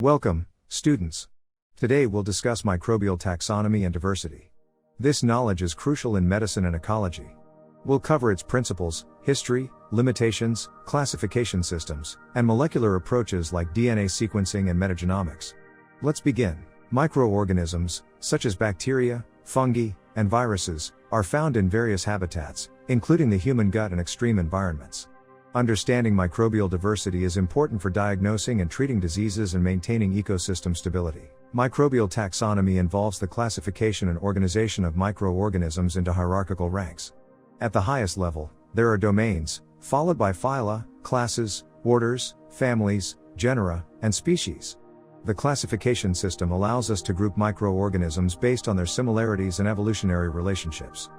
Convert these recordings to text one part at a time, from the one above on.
Welcome, students. Today we'll discuss microbial taxonomy and diversity. This knowledge is crucial in medicine and ecology. We'll cover its principles, history, limitations, classification systems, and molecular approaches like DNA sequencing and metagenomics. Let's begin. Microorganisms, such as bacteria, fungi, and viruses, are found in various habitats, including the human gut and extreme environments. Understanding microbial diversity is important for diagnosing and treating diseases and maintaining ecosystem stability. Microbial taxonomy involves the classification and organization of microorganisms into hierarchical ranks. At the highest level, there are domains, followed by phyla, classes, orders, families, genera, and species. The classification system allows us to group microorganisms based on their similarities and evolutionary relationships.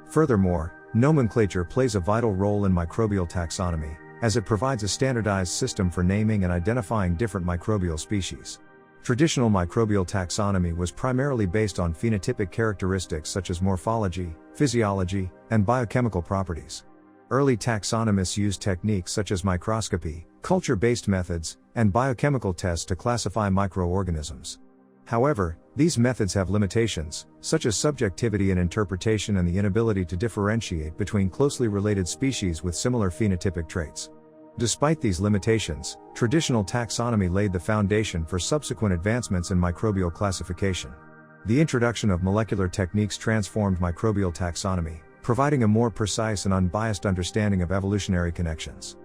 Furthermore, nomenclature plays a vital role in microbial taxonomy, as it provides a standardized system for naming and identifying different microbial species. Traditional microbial taxonomy was primarily based on phenotypic characteristics such as morphology, physiology, and biochemical properties. Early taxonomists used techniques such as microscopy, culture-based methods, and biochemical tests to classify microorganisms. However, these methods have limitations, such as subjectivity in interpretation and the inability to differentiate between closely related species with similar phenotypic traits. Despite these limitations, traditional taxonomy laid the foundation for subsequent advancements in microbial classification. The introduction of molecular techniques transformed microbial taxonomy, providing a more precise and unbiased understanding of evolutionary connections.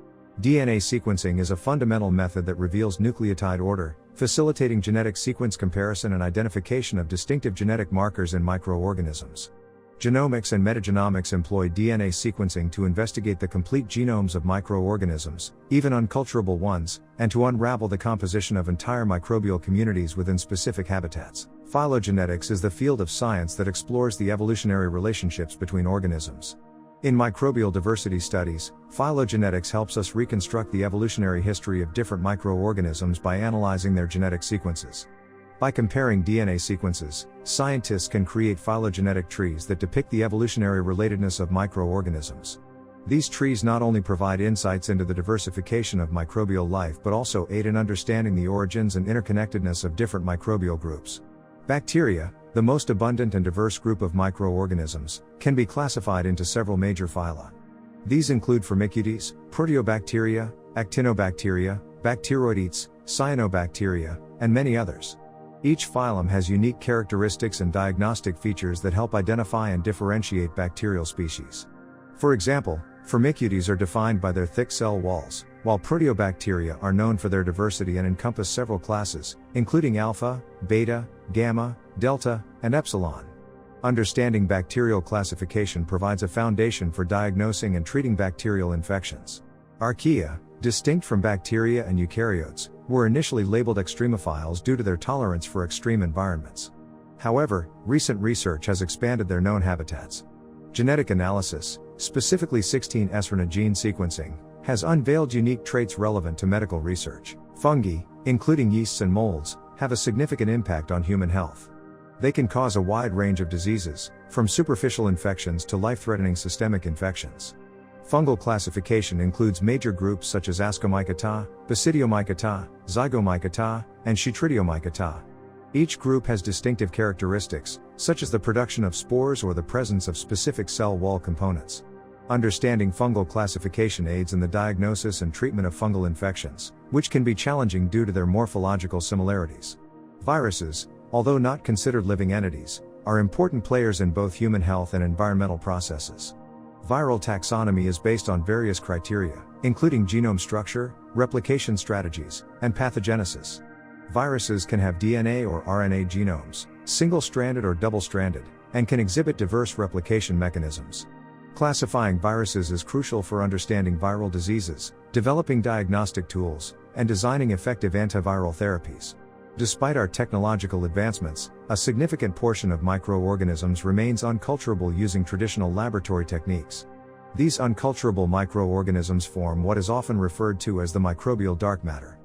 DNA sequencing is a fundamental method that reveals nucleotide order, facilitating genetic sequence comparison and identification of distinctive genetic markers in microorganisms. Genomics and metagenomics employ DNA sequencing to investigate the complete genomes of microorganisms, even unculturable ones, and to unravel the composition of entire microbial communities within specific habitats. Phylogenetics is the field of science that explores the evolutionary relationships between organisms. In microbial diversity studies, phylogenetics helps us reconstruct the evolutionary history of different microorganisms by analyzing their genetic sequences. By comparing DNA sequences, scientists can create phylogenetic trees that depict the evolutionary relatedness of microorganisms. These trees not only provide insights into the diversification of microbial life but also aid in understanding the origins and interconnectedness of different microbial groups. Bacteria, the most abundant and diverse group of microorganisms, can be classified into several major phyla. These include Firmicutes, Proteobacteria, Actinobacteria, Bacteroidetes, Cyanobacteria, and many others. Each phylum has unique characteristics and diagnostic features that help identify and differentiate bacterial species. For example, Firmicutes are defined by their thick cell walls, while Proteobacteria are known for their diversity and encompass several classes, including alpha, beta, gamma, delta, and epsilon. Understanding bacterial classification provides a foundation for diagnosing and treating bacterial infections. Archaea, distinct from bacteria and eukaryotes, were initially labeled extremophiles due to their tolerance for extreme environments. However, recent research has expanded their known habitats. Genetic analysis, specifically 16S gene sequencing, has unveiled unique traits relevant to medical research. Fungi, including yeasts and molds, have a significant impact on human health. They can cause a wide range of diseases, from superficial infections to life-threatening systemic infections. Fungal classification includes major groups such as Ascomycota, Basidiomycota, Zygomycota, and Chytridiomycota. Each group has distinctive characteristics, such as the production of spores or the presence of specific cell wall components. Understanding fungal classification aids in the diagnosis and treatment of fungal infections, which can be challenging due to their morphological similarities. Viruses, although not considered living entities, are important players in both human health and environmental processes. Viral taxonomy is based on various criteria, including genome structure, replication strategies, and pathogenesis. Viruses can have DNA or RNA genomes, single-stranded or double-stranded, and can exhibit diverse replication mechanisms. Classifying viruses is crucial for understanding viral diseases, developing diagnostic tools, and designing effective antiviral therapies. Despite our technological advancements, a significant portion of microorganisms remains unculturable using traditional laboratory techniques. These unculturable microorganisms form what is often referred to as the microbial dark matter.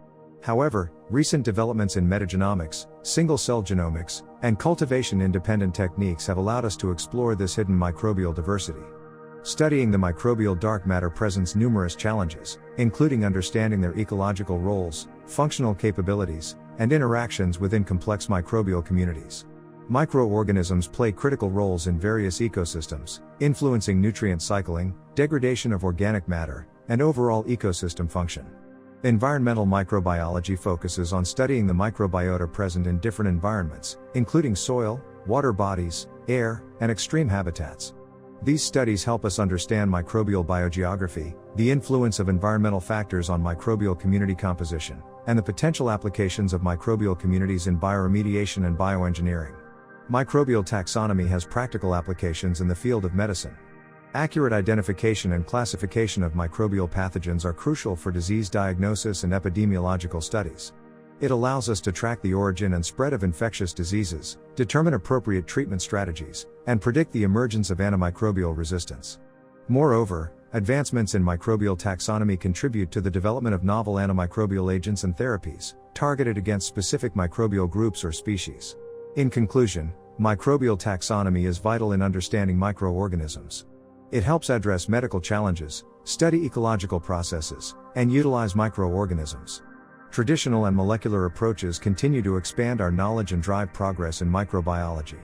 However, recent developments in metagenomics, single-cell genomics, and cultivation-independent techniques have allowed us to explore this hidden microbial diversity. Studying the microbial dark matter presents numerous challenges, including understanding their ecological roles, functional capabilities, and interactions within complex microbial communities. Microorganisms play critical roles in various ecosystems, influencing nutrient cycling, degradation of organic matter, and overall ecosystem function. Environmental microbiology focuses on studying the microbiota present in different environments, including soil, water bodies, air, and extreme habitats. These studies help us understand microbial biogeography, the influence of environmental factors on microbial community composition, and the potential applications of microbial communities in bioremediation and bioengineering. Microbial taxonomy has practical applications in the field of medicine. Accurate identification and classification of microbial pathogens are crucial for disease diagnosis and epidemiological studies. It allows us to track the origin and spread of infectious diseases, determine appropriate treatment strategies, and predict the emergence of antimicrobial resistance. Moreover, advancements in microbial taxonomy contribute to the development of novel antimicrobial agents and therapies, targeted against specific microbial groups or species. In conclusion, microbial taxonomy is vital in understanding microorganisms. It helps address medical challenges, study ecological processes, and utilize microorganisms. Traditional and molecular approaches continue to expand our knowledge and drive progress in microbiology.